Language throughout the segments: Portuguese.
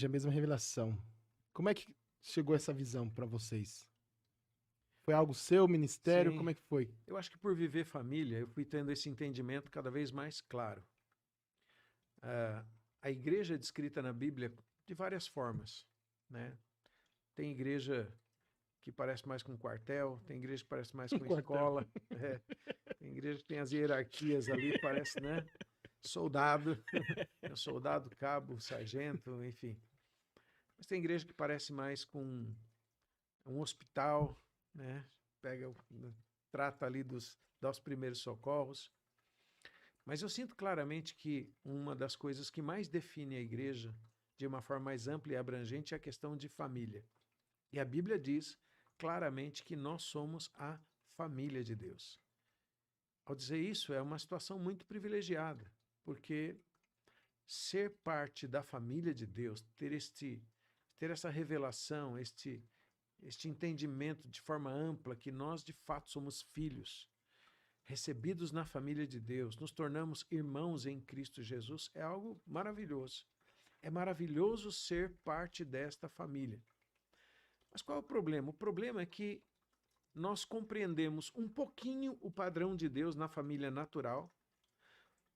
A mesma revelação. Como é que chegou essa visão para vocês? Foi algo seu, ministério? Sim, Como é que foi? eu acho que por viver família, eu fui tendo esse entendimento cada vez mais claro. Ah, a igreja é descrita na Bíblia de várias formas, né? Tem igreja que parece mais com um quartel, tem igreja que parece mais Um com quartel. escola, tem igreja que tem as hierarquias ali, parece, né? Soldado, soldado, cabo, sargento, enfim. Mas tem igreja que parece mais com um hospital, né? Pega, trata ali dá os primeiros socorros. Mas eu sinto claramente que uma das coisas que mais define a igreja de uma forma mais ampla e abrangente é a questão de família. E a Bíblia diz claramente que nós somos a família de Deus. Ao dizer isso, é uma situação muito privilegiada, porque ser parte da família de Deus, ter essa revelação, este entendimento de forma ampla que nós de fato somos filhos, recebidos na família de Deus, nos tornamos irmãos em Cristo Jesus, é algo maravilhoso. É maravilhoso ser parte desta família. Mas qual é o problema? O problema é que nós compreendemos um pouquinho o padrão de Deus na família natural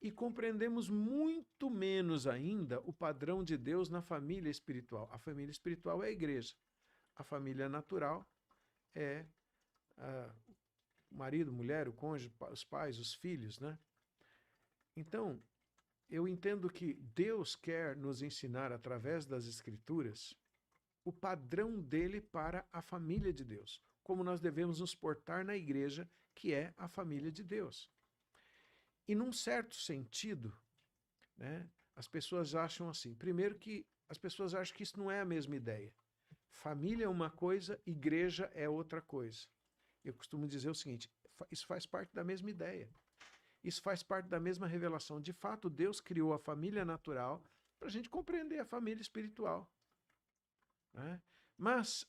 e compreendemos muito menos ainda o padrão de Deus na família espiritual. A família espiritual é a igreja. A família natural é o marido, mulher, o cônjuge, os pais, os filhos, né? Então, eu entendo que Deus quer nos ensinar através das Escrituras o padrão dele para a família de Deus, como nós devemos nos portar na igreja, que é a família de Deus. E num certo sentido, né, as pessoas acham assim, primeiro que as pessoas acham que isso não é a mesma ideia. Família é uma coisa, igreja é outra coisa. Eu costumo dizer o seguinte, isso faz parte da mesma ideia. Isso faz parte da mesma revelação. De fato, Deus criou a família natural para a gente compreender a família espiritual, né? Mas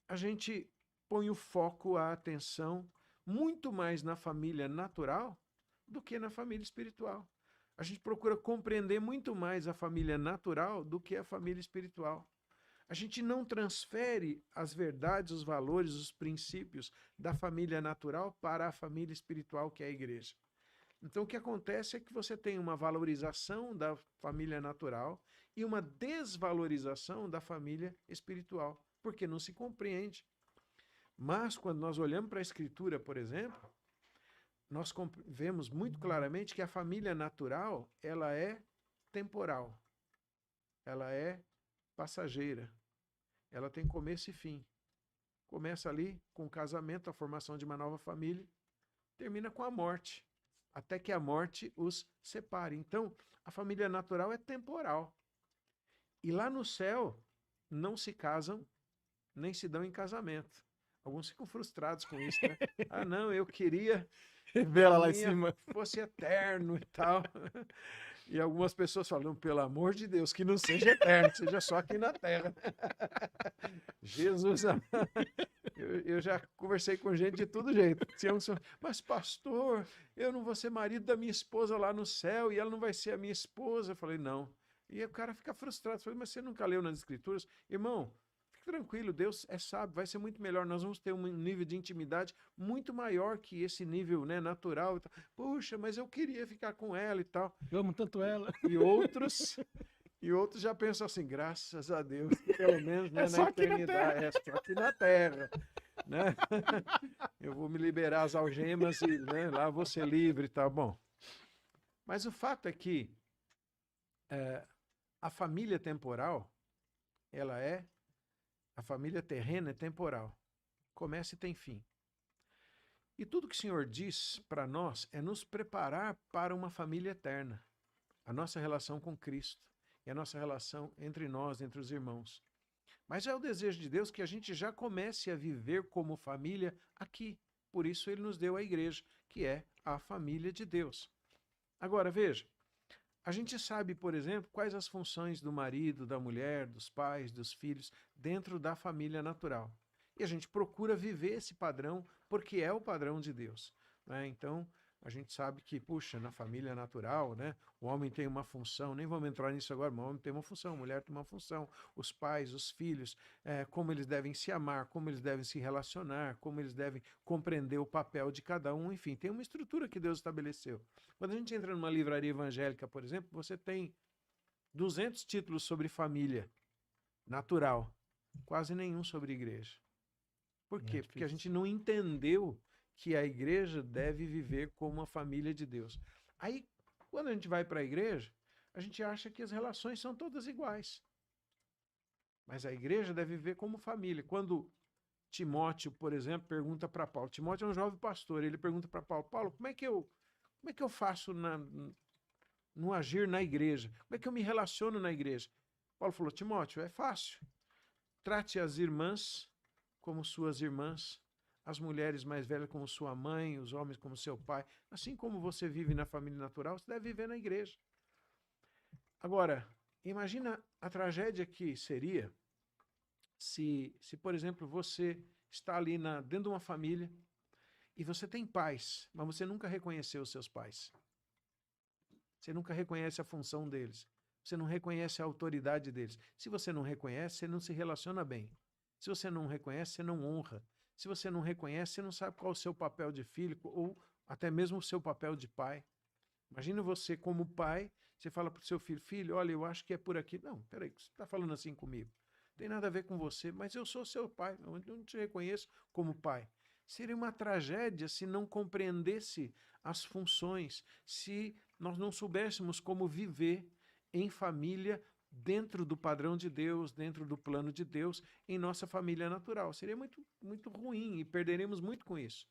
a gente põe o foco, a atenção, muito mais na família natural do que na família espiritual. A gente procura compreender muito mais a família natural do que a família espiritual. A gente não transfere as verdades, os valores, os princípios da família natural para a família espiritual, que é a igreja. Então, o que acontece é que você tem uma valorização da família natural e uma desvalorização da família espiritual, porque não se compreende. Mas, quando nós olhamos para a Escritura, por exemplo, nós vemos muito claramente que a família natural ela é temporal, ela é passageira, ela tem começo e fim. Começa ali com o casamento, a formação de uma nova família, termina com a morte, até que a morte os separe. Então, a família natural é temporal. E lá no céu, não se casam, nem se dão em casamento. Alguns ficam frustrados com isso, né? Ah, não, eu queria que a Revela lá em minha cima. fosse eterno e tal. E algumas pessoas falam, pelo amor de Deus, que não seja eterno, seja só aqui na terra. Jesus, eu já conversei com gente de todo jeito. Mas pastor, eu não vou ser marido da minha esposa lá no céu e ela não vai ser a minha esposa. Eu falei, não. E o cara fica frustrado. Eu falei, mas você nunca leu nas escrituras? Irmão, fique tranquilo, Deus é sábio, vai ser muito melhor. Nós vamos ter um nível de intimidade muito maior que esse nível, né, natural. Puxa, mas eu queria ficar com ela e tal. Eu amo tanto ela. E outros e outros já pensam assim, graças a Deus, que pelo menos, É né, na só aqui na eternidade, Terra. é só aqui na Terra, né? Eu vou me liberar as algemas e, né, lá vou ser livre, tá bom. Mas o fato é que a família temporal, ela é, a família terrena é temporal. Começa e tem fim. E tudo que o Senhor diz para nós é nos preparar para uma família eterna. A nossa relação com Cristo e a nossa relação entre nós, entre os irmãos. Mas é o desejo de Deus que a gente já comece a viver como família aqui. Por isso ele nos deu a igreja, que é a família de Deus. Agora, veja, a gente sabe, por exemplo, quais as funções do marido, da mulher, dos pais, dos filhos, dentro da família natural. E a gente procura viver esse padrão porque é o padrão de Deus, né? Então, A gente sabe que, puxa, na família natural, né? O homem tem uma função, nem vamos entrar nisso agora, mas o homem tem uma função, a mulher tem uma função, os pais, os filhos, como eles devem se amar, como eles devem se relacionar, como eles devem compreender o papel de cada um, enfim, tem uma estrutura que Deus estabeleceu. Quando a gente entra numa livraria evangélica, por exemplo, você tem 200 títulos sobre família natural, quase nenhum sobre igreja. Por quê? Porque a gente não entendeu que a igreja deve viver como uma família de Deus. Aí, quando a gente vai para a igreja, a gente acha que as relações são todas iguais. Mas a igreja deve viver como família. Quando Timóteo, por exemplo, pergunta para Paulo, Timóteo é um jovem pastor, ele pergunta para Paulo, Paulo, como é que eu faço no agir na igreja? Como é que eu me relaciono na igreja? Paulo falou, Timóteo, é fácil. Trate as irmãs como suas irmãs, as mulheres mais velhas como sua mãe, os homens como seu pai. Assim como você vive na família natural, você deve viver na igreja. Agora, imagina a tragédia que seria se por exemplo, você está ali dentro de uma família e você tem pais, mas você nunca reconheceu os seus pais. Você nunca reconhece a função deles. Você não reconhece a autoridade deles. Se você não reconhece, você não se relaciona bem. Se você não reconhece, você não honra. Se você não reconhece, você não sabe qual é o seu papel de filho ou até mesmo o seu papel de pai. Imagina você como pai, você fala para o seu filho, filho, olha, eu acho que é por aqui. Não, peraí, você está falando assim comigo. Não tem nada a ver com você, mas eu sou seu pai, eu não te reconheço como pai. Seria uma tragédia se não compreendesse as funções, se nós não soubéssemos como viver em família dentro do padrão de Deus, dentro do plano de Deus, em nossa família natural. Seria muito, muito ruim e perderemos muito com isso.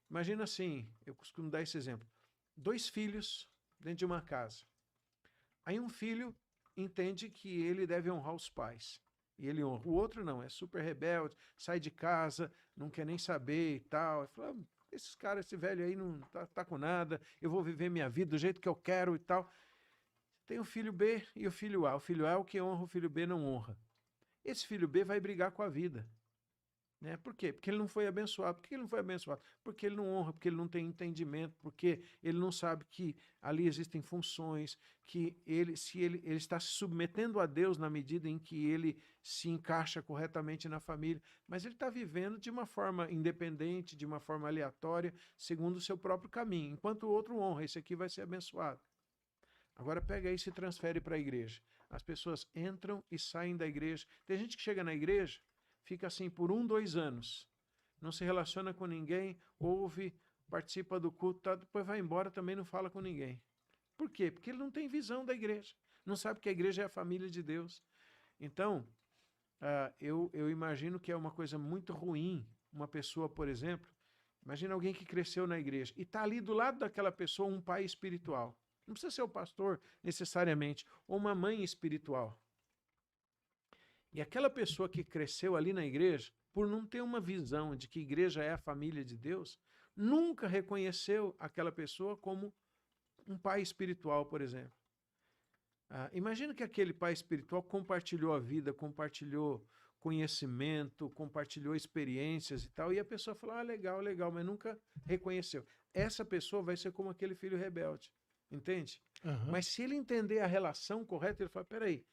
Imagina assim, eu costumo dar esse exemplo. 2 filhos dentro de uma casa. Aí um filho entende que ele deve honrar os pais. E ele honra. O outro não, é super rebelde, sai de casa, não quer nem saber e tal. Ele fala, esses caras, esse velho aí não tá com nada, eu vou viver minha vida do jeito que eu quero e tal. Tem o filho B e o filho A. O filho A é o que honra, o filho B não honra. Esse filho B vai brigar com a vida. Né? Por quê? Porque ele não foi abençoado. Por que ele não foi abençoado? Porque ele não honra, porque ele não tem entendimento, porque ele não sabe que ali existem funções, que ele está se submetendo a Deus na medida em que ele se encaixa corretamente na família, mas ele está vivendo de uma forma independente, de uma forma aleatória, segundo o seu próprio caminho, enquanto o outro honra, esse aqui vai ser abençoado. Agora pega aí e se transfere para a igreja. As pessoas entram e saem da igreja. Tem gente que chega na igreja, fica assim por 1, 2 anos, não se relaciona com ninguém, ouve, participa do culto, tá, depois vai embora, também não fala com ninguém. Por quê? Porque ele não tem visão da igreja, não sabe que a igreja é a família de Deus. Então, eu imagino que é uma coisa muito ruim, uma pessoa, por exemplo, imagina alguém que cresceu na igreja e está ali do lado daquela pessoa um pai espiritual. Não precisa ser o pastor necessariamente, ou uma mãe espiritual. E aquela pessoa que cresceu ali na igreja, por não ter uma visão de que a igreja é a família de Deus, nunca reconheceu aquela pessoa como um pai espiritual, por exemplo. Imagina que aquele pai espiritual compartilhou a vida, compartilhou conhecimento, compartilhou experiências e tal, e a pessoa falou, legal, legal, mas nunca reconheceu. Essa pessoa vai ser como aquele filho rebelde, entende? Uhum. Mas se ele entender a relação correta, ele fala, peraí,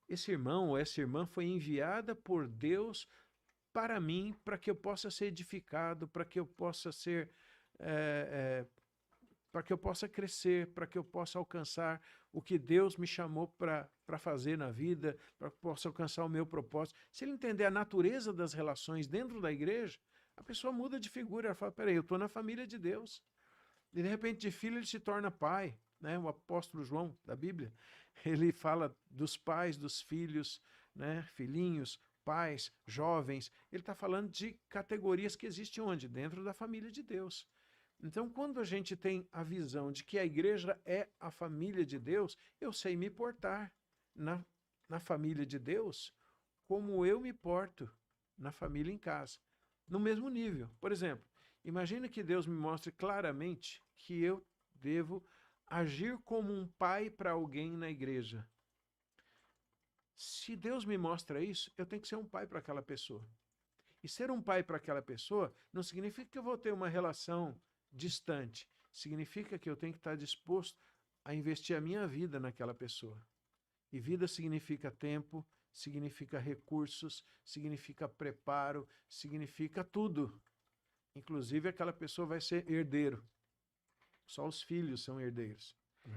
esse irmão ou essa irmã foi enviada por Deus para mim, para que eu possa ser edificado, para que eu possa ser, para que eu possa crescer, para que eu possa alcançar o que Deus me chamou para fazer na vida, para que eu possa alcançar o meu propósito. Se ele entender a natureza das relações dentro da igreja, a pessoa muda de figura, ela fala, peraí, eu estou na família de Deus. E de repente de filho ele se torna pai, né? O apóstolo João da Bíblia, ele fala dos pais, dos filhos, né? Filhinhos, pais, jovens. Ele está falando de categorias que existem onde? Dentro da família de Deus. Então, quando a gente tem a visão de que a igreja é a família de Deus, eu sei me portar na família de Deus como eu me porto na família em casa. No mesmo nível. Por exemplo, imagine que Deus me mostre claramente que eu devo agir como um pai para alguém na igreja. Se Deus me mostra isso, eu tenho que ser um pai para aquela pessoa. E ser um pai para aquela pessoa não significa que eu vou ter uma relação distante. significa que eu tenho que estar disposto a investir a minha vida naquela pessoa. E vida significa tempo, significa recursos, significa preparo, significa tudo. Inclusive, aquela pessoa vai ser herdeiro. Só os filhos são herdeiros.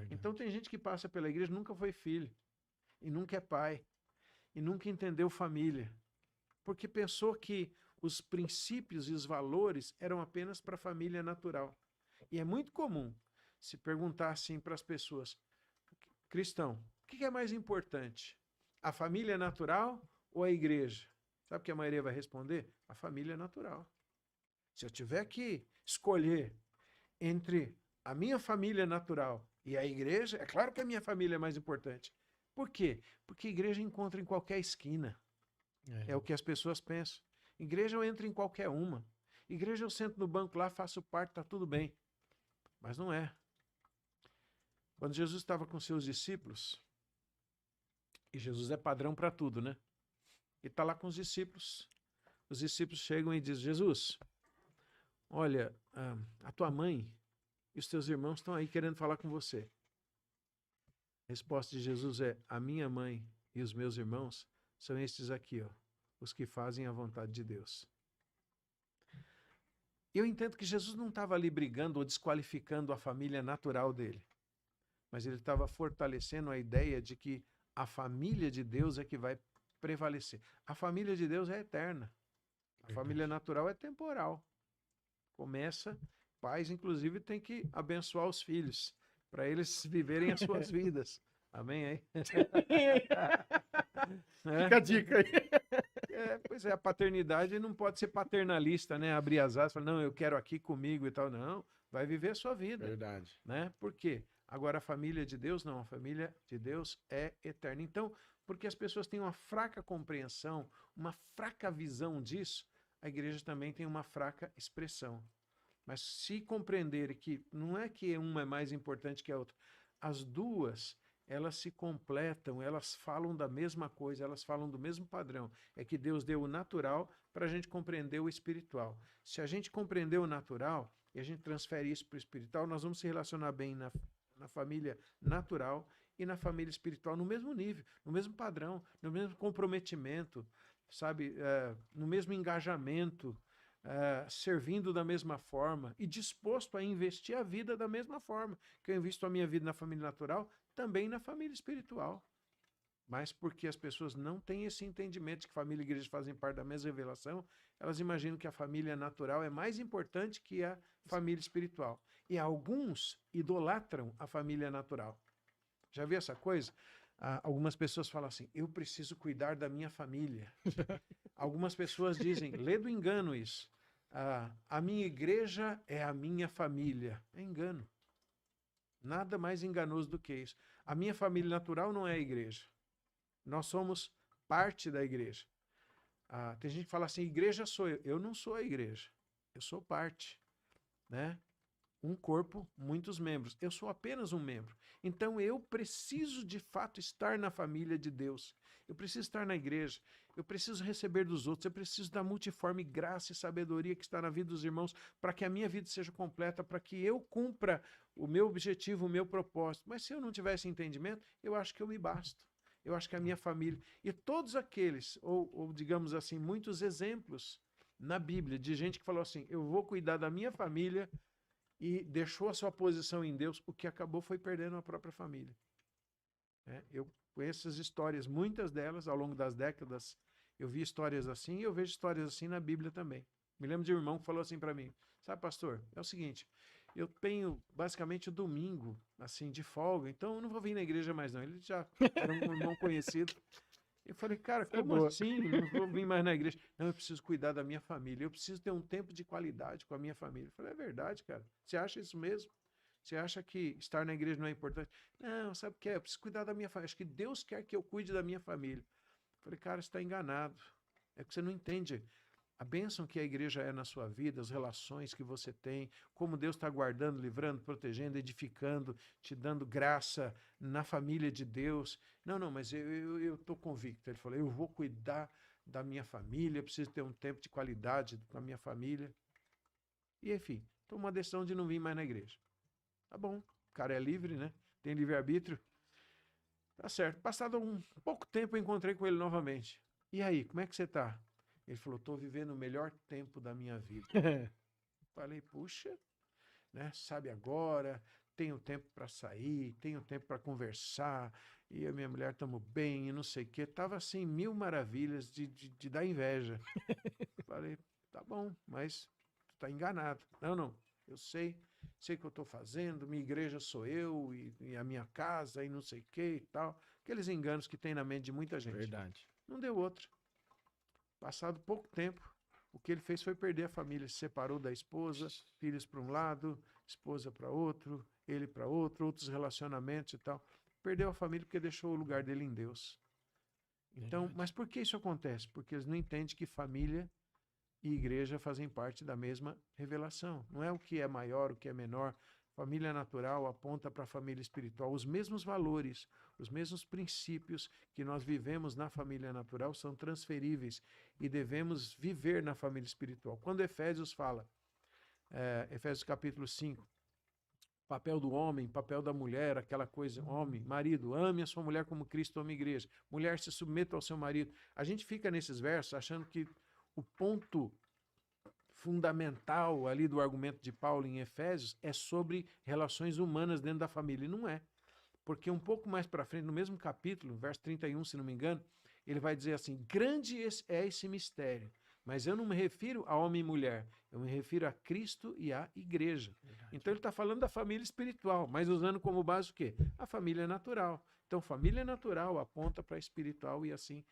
Então, tem gente que passa pela igreja, nunca foi filho, e nunca é pai, e nunca entendeu família, porque pensou que os princípios e os valores eram apenas para a família natural. E é muito comum se perguntar assim para as pessoas, cristão, o que é mais importante? A família natural ou a igreja? Sabe o que a maioria vai responder? A família natural. Se eu tiver que escolher entre a minha família natural e a igreja, é claro que a minha família é mais importante. Por quê? Porque a igreja encontra em qualquer esquina. É o que as pessoas pensam. Igreja eu entro em qualquer uma. Igreja eu sento no banco lá, faço parte, está tudo bem. Mas não é. Quando Jesus estava com seus discípulos, e Jesus é padrão para tudo, né? E está lá com os discípulos chegam e dizem, Jesus, olha, a tua mãe e os teus irmãos estão aí querendo falar com você. A resposta de Jesus é, a minha mãe e os meus irmãos são estes aqui, ó, os que fazem a vontade de Deus. Eu entendo que Jesus não estava ali brigando ou desqualificando a família natural dele, mas ele estava fortalecendo a ideia de que a família de Deus é que vai prevalecer. A família de Deus é eterna. A família natural é temporal. Começa, pais inclusive têm que abençoar os filhos, para eles viverem as suas vidas. Amém aí? Fica a dica aí. Pois é, a paternidade não pode ser paternalista, né? Abrir as asas, falar, não, eu quero aqui comigo e tal. Não, vai viver a sua vida. Verdade. Né? Por quê? Agora, a família de Deus, não. A família de Deus é eterna. Então, porque as pessoas têm uma fraca compreensão, uma fraca visão disso, a igreja também tem uma fraca expressão. Mas se compreenderem que não é que uma é mais importante que a outra, as duas, elas se completam, elas falam da mesma coisa, elas falam do mesmo padrão. É que Deus deu o natural para a gente compreender o espiritual. Se a gente compreender o natural e a gente transfere isso para o espiritual, nós vamos se relacionar bem na família natural e na família espiritual no mesmo nível, no mesmo padrão, no mesmo comprometimento, sabe, no mesmo engajamento, servindo da mesma forma e disposto a investir a vida da mesma forma que eu invisto a minha vida na família natural, também na família espiritual. Mas porque as pessoas não têm esse entendimento de que família e igreja fazem parte da mesma revelação, elas imaginam que a família natural é mais importante que a família espiritual. E alguns idolatram a família natural. Já viu essa coisa? Algumas pessoas falam assim, eu preciso cuidar da minha família. Algumas pessoas dizem, lê do engano isso, a minha igreja é a minha família. É engano. Nada mais enganoso do que isso. A minha família natural não é a igreja. Nós somos parte da igreja. Tem gente que fala assim, igreja sou eu. Eu não sou a igreja. Eu sou parte. Né? Um corpo, muitos membros. Eu sou apenas um membro. Então eu preciso de fato estar na família de Deus. Eu preciso estar na igreja. Eu preciso receber dos outros. Eu preciso da multiforme graça e sabedoria que está na vida dos irmãos para que a minha vida seja completa, para que eu cumpra o meu objetivo, o meu propósito. Mas se eu não tivesse entendimento, eu acho que eu me basto. Eu acho que a minha família... E todos aqueles, ou digamos assim, muitos exemplos na Bíblia de gente que falou assim, eu vou cuidar da minha família e deixou a sua posição em Deus, o que acabou foi perdendo a própria família. Eu conheço essas histórias, muitas delas, ao longo das décadas, eu vi histórias assim e eu vejo histórias assim na Bíblia também. Me lembro de um irmão que falou assim para mim, sabe, pastor, é o seguinte, eu tenho basicamente o domingo, assim, de folga, então eu não vou vir na igreja mais não. Ele já era um irmão conhecido. Eu falei, cara, como assim? Não vou vir mais na igreja. Não, eu preciso cuidar da minha família. Eu preciso ter um tempo de qualidade com a minha família. Eu falei, é verdade, cara. Você acha isso mesmo? Você acha que estar na igreja não é importante? Não, sabe o que é? Eu preciso cuidar da minha família. Acho que Deus quer que eu cuide da minha família. Eu falei, cara, você está enganado. É que você não entende a bênção que a igreja é na sua vida, as relações que você tem, como Deus está guardando, livrando, protegendo, edificando, te dando graça na família de Deus. Não, mas eu estou convicto. Ele falou, eu vou cuidar da minha família, eu preciso ter um tempo de qualidade com a minha família. E, enfim, tomou uma decisão de não vir mais na igreja. Tá bom, o cara é livre, né? Tem livre-arbítrio. Tá certo. Passado um pouco tempo, eu encontrei com ele novamente. E aí, como é que você tá? Ele falou, tô vivendo o melhor tempo da minha vida. Falei, puxa, né? Sabe agora, tenho tempo para sair, tenho tempo para conversar, e eu e minha mulher estamos bem, e não sei o quê. Tava assim, mil maravilhas de dar inveja. Falei, tá bom, mas tu tá enganado. Não, não, eu sei o que eu estou fazendo, minha igreja sou eu, e a minha casa, e não sei o quê e tal. Aqueles enganos que tem na mente de muita gente. Verdade. Não deu outra. Passado pouco tempo, o que ele fez foi perder a família, se separou da esposa, filhos para um lado, esposa para outro, ele para outro, outros relacionamentos e tal. Perdeu a família porque deixou o lugar dele em Deus. Então, Verdade. mas por que isso acontece? Porque eles não entendem que família e igreja fazem parte da mesma revelação. Não é o que é maior, o que é menor. Família natural aponta para a família espiritual. Os mesmos valores, os mesmos princípios que nós vivemos na família natural são transferíveis e devemos viver na família espiritual. Quando Efésios fala, Efésios capítulo 5, papel do homem, papel da mulher, aquela coisa, homem, marido, ame a sua mulher como Cristo ama a igreja. Mulher, se submeta ao seu marido. A gente fica nesses versos achando que o ponto fundamental ali do argumento de Paulo em Efésios é sobre relações humanas dentro da família. E não é. Porque um pouco mais para frente, no mesmo capítulo, verso 31, se não me engano, ele vai dizer assim: grande é esse mistério, mas eu não me refiro a homem e mulher, eu me refiro a Cristo e à igreja. Verdade. Então ele está falando da família espiritual, mas usando como base o quê? A família natural. Então família natural aponta para a espiritual e assim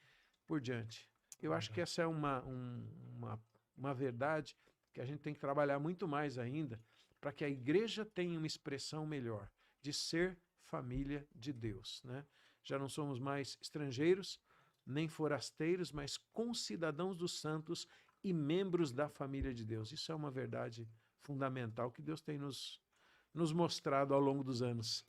por diante. Eu acho que essa é uma verdade que a gente tem que trabalhar muito mais ainda para que a igreja tenha uma expressão melhor de ser família de Deus, né? Já não somos mais estrangeiros, nem forasteiros, mas concidadãos dos santos e membros da família de Deus. Isso é uma verdade fundamental que Deus tem nos mostrado ao longo dos anos.